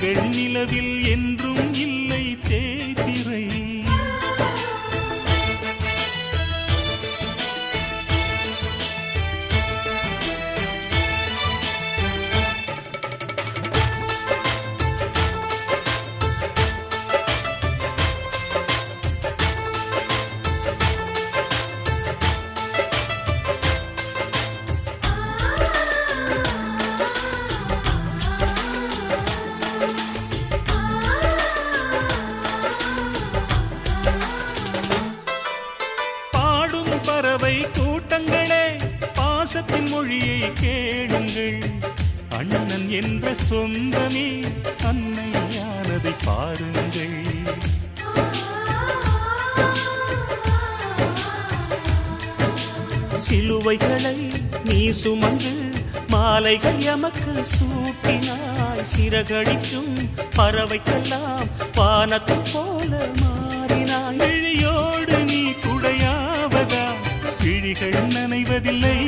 வெண்ணிலவில் என்றும் இல்லை தேய்திரை. பறவை கூட்டங்களே பாசத்தின் மொழியை கேளுங்கள். அண்ணன் என்ற சொந்தமே அன்னையானதை பாருங்கள். சிலுவைகளை நீ சுமந்து மாலைகள் எமக்கு சூட்டினாய். சிறகடிக்கும் பறவைக்கெல்லாம் வானத்தை போல மாறினாய். விழியோடு நீ குடையாவதா? விழிகள் நனைவதில்லை.